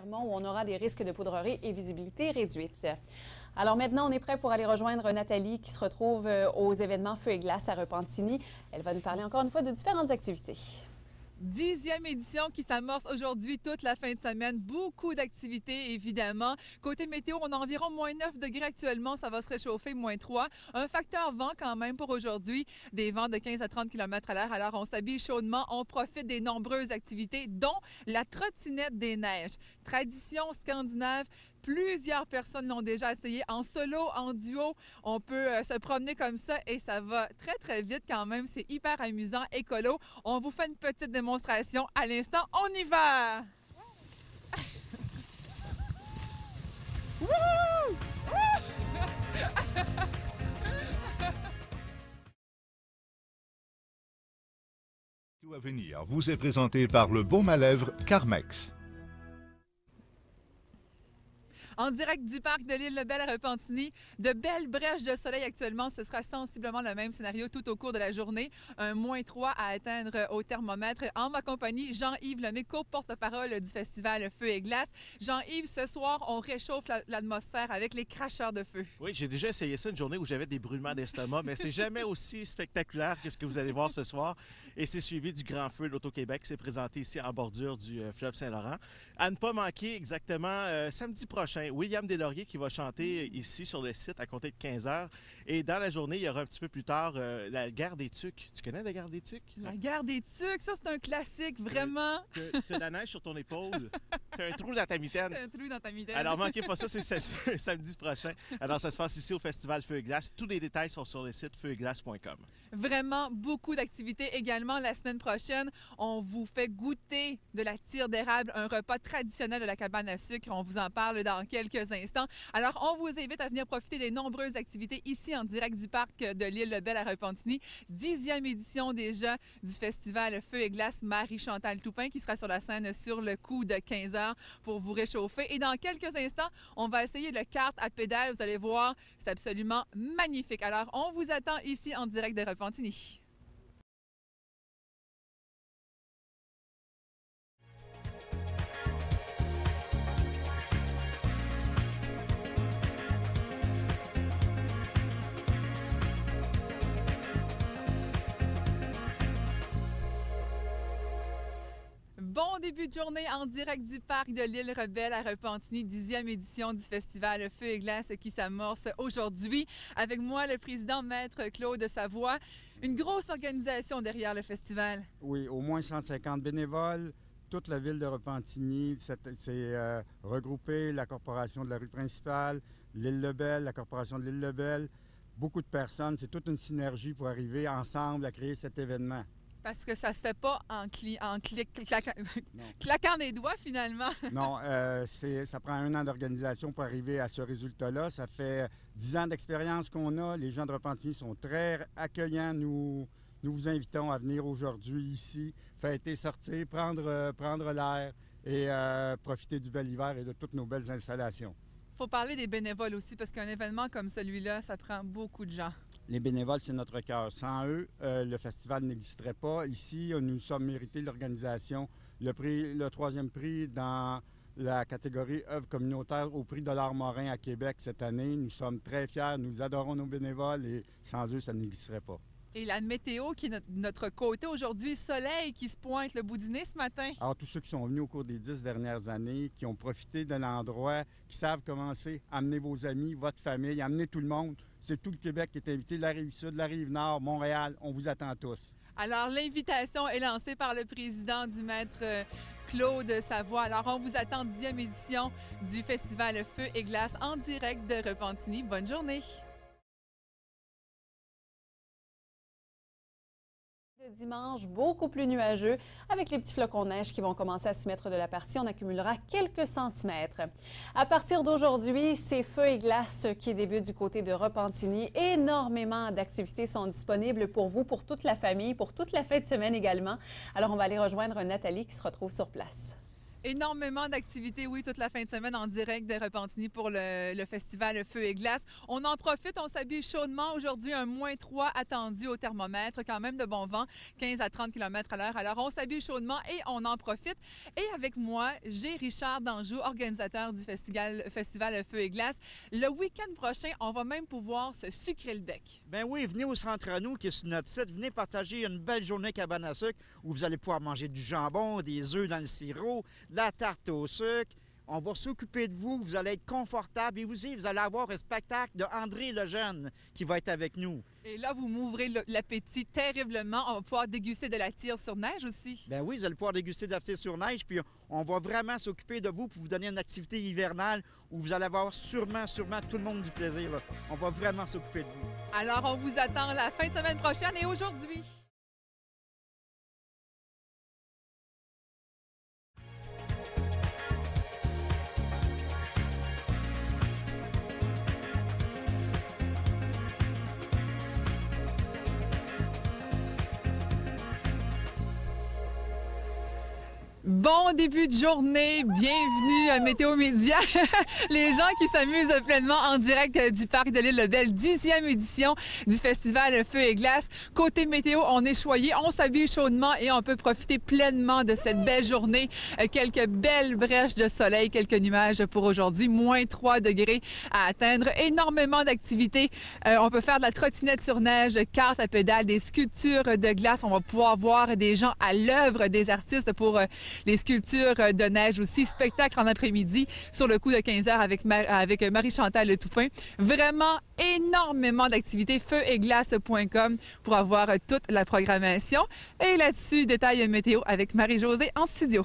Fermont où on aura des risques de poudrerie et visibilité réduite. Alors maintenant, on est prêt pour aller rejoindre Nathalie qui se retrouve aux événements Feu et Glace à Repentigny. Elle va nous parler encore une fois de différentes activités. 10e édition qui s'amorce aujourd'hui toute la fin de semaine. Beaucoup d'activités, évidemment. Côté météo, on a environ moins 9 degrés actuellement. Ça va se réchauffer, moins 3. Un facteur vent quand même pour aujourd'hui. Des vents de 15 à 30 km à l'heure. Alors, on s'habille chaudement. On profite des nombreuses activités, dont la trottinette des neiges. Tradition scandinave. Plusieurs personnes l'ont déjà essayé en solo, en duo. On peut se promener comme ça et ça va très, très vite quand même. C'est hyper amusant, écolo. On vous fait une petite démonstration à l'instant. On y va! Tout à venir vous est présenté par le baume à lèvres Carmex. En direct du parc de l'île Lebel à Repentigny, de belles brèches de soleil actuellement. Ce sera sensiblement le même scénario tout au cours de la journée. Un moins 3 à atteindre au thermomètre. En ma compagnie, Jean-Yves Lemay, co-porte-parole du festival Feu et Glace. Jean-Yves, ce soir, on réchauffe l'atmosphère avec les cracheurs de feu. Oui, j'ai déjà essayé ça une journée où j'avais des brûlements d'estomac, mais c'est jamais aussi spectaculaire que ce que vous allez voir ce soir. Et c'est suivi du Grand Feu de l'Auto-Québec qui s'est présenté ici en bordure du fleuve Saint-Laurent. À ne pas manquer exactement samedi prochain, William Deslauriers qui va chanter ici sur le site à compter de 15 h. Et dans la journée, il y aura un petit peu plus tard la guerre des Tucs. Tu connais la guerre des Tucs? La guerre des Tucs, ça c'est un classique, vraiment. T'as de la neige sur ton épaule, t'as un trou dans ta mitaine. T'as un trou dans ta mitaine. Alors manquez pas ça, c'est samedi prochain. Alors ça se passe ici au Festival Feu et Glace. Tous les détails sont sur le site feuetglace.com. Vraiment beaucoup d'activités également la semaine prochaine. On vous fait goûter de la tire d'érable, un repas traditionnel de la cabane à sucre. On vous en parle dans quelques instants. Alors, on vous invite à venir profiter des nombreuses activités ici en direct du parc de l'île Lebel à Repentigny. 10e édition déjà du festival Feu et Glace Marie-Chantal Toupin qui sera sur la scène sur le coup de 15 h pour vous réchauffer. Et dans quelques instants, on va essayer le kart à pédales. Vous allez voir, c'est absolument magnifique. Alors, on vous attend ici en direct de Repentigny. Bon début de journée en direct du parc de l'île Rebelle à Repentigny, 10e édition du festival Feu et Glace qui s'amorce aujourd'hui. Avec moi, le président Maître Claude Savoie. Une grosse organisation derrière le festival. Oui, au moins 150 bénévoles. Toute la ville de Repentigny s'est regroupée, la corporation de la rue principale, l'île Lebel, la corporation de l'île Lebel. Beaucoup de personnes, c'est toute une synergie pour arriver ensemble à créer cet événement. Parce que ça se fait pas en claquant des doigts, finalement. Non, ça prend 1 an d'organisation pour arriver à ce résultat-là. Ça fait 10 ans d'expérience qu'on a. Les gens de Repentigny sont très accueillants. Nous vous invitons à venir aujourd'hui ici, fêter, sortir, prendre l'air et profiter du bel hiver et de toutes nos belles installations. Il faut parler des bénévoles aussi, parce qu'un événement comme celui-là, ça prend beaucoup de gens. Les bénévoles, c'est notre cœur. Sans eux, le festival n'existerait pas. Ici, nous sommes mérités l'organisation. Le 3e prix dans la catégorie œuvres communautaires au prix de l'art morin à Québec cette année. Nous sommes très fiers, nous adorons nos bénévoles et sans eux, ça n'existerait pas. Et la météo qui est notre côté aujourd'hui, soleil qui se pointe le bout du nez ce matin. Alors, tous ceux qui sont venus au cours des 10 dernières années, qui ont profité de l'endroit, qui savent comment c'est, amenez vos amis, votre famille, amenez tout le monde. C'est tout le Québec qui est invité, la Rive-Sud, la Rive-Nord, Montréal. On vous attend tous. Alors, l'invitation est lancée par le président du Maître Claude Savoie. Alors, on vous attend 10e édition du festival Feu et Glace en direct de Repentigny. Bonne journée! Dimanche, beaucoup plus nuageux. Avec les petits flocons de neige qui vont commencer à s'y mettre de la partie, on accumulera quelques centimètres. À partir d'aujourd'hui, c'est Feu et Glace qui débute du côté de Repentigny. Énormément d'activités sont disponibles pour vous, pour toute la famille, pour toute la fin de semaine également. Alors, on va aller rejoindre Nathalie qui se retrouve sur place. Énormément d'activités, oui, toute la fin de semaine en direct de Repentigny pour le festival Feu et Glace. On en profite, on s'habille chaudement. Aujourd'hui, un -3 attendu au thermomètre, quand même de bon vent, 15 à 30 km à l'heure. Alors, on s'habille chaudement et on en profite. Et avec moi, j'ai Richard Danjou, organisateur du festival Feu et Glace. Le week-end prochain, on va même pouvoir se sucrer le bec. Ben oui, venez au Centre à nous qui est sur notre site. Venez partager une belle journée cabane à sucre où vous allez pouvoir manger du jambon, des œufs dans le sirop, la tarte au sucre. On va s'occuper de vous, vous allez être confortable et vous allez avoir un spectacle de André Lejeune qui va être avec nous. Et là, vous m'ouvrez l'appétit terriblement. On va pouvoir déguster de la tire sur neige aussi. Ben oui, vous allez pouvoir déguster de la tire sur neige, puis on va vraiment s'occuper de vous pour vous donner une activité hivernale où vous allez avoir sûrement tout le monde du plaisir, là. On va vraiment s'occuper de vous. Alors, on vous attend la fin de semaine prochaine et aujourd'hui. Bon début de journée, bienvenue à Météo Média. Les gens qui s'amusent pleinement en direct du parc de l'Île-Lebel, 10e édition du festival Feu et Glace. Côté météo, on est choyé, on s'habille chaudement et on peut profiter pleinement de cette belle journée. Quelques belles brèches de soleil, quelques nuages pour aujourd'hui, -3 degrés à atteindre, énormément d'activités. On peut faire de la trottinette sur neige, carte à pédale, des sculptures de glace. On va pouvoir voir des gens à l'œuvre, des artistes pour les sculptures de neige aussi. Spectacle en après-midi sur le coup de 15 h avec Marie-Chantal Toupin. Vraiment énormément d'activités. Feuetglace.com pour avoir toute la programmation. Et là-dessus, détail météo avec Marie-Josée en studio.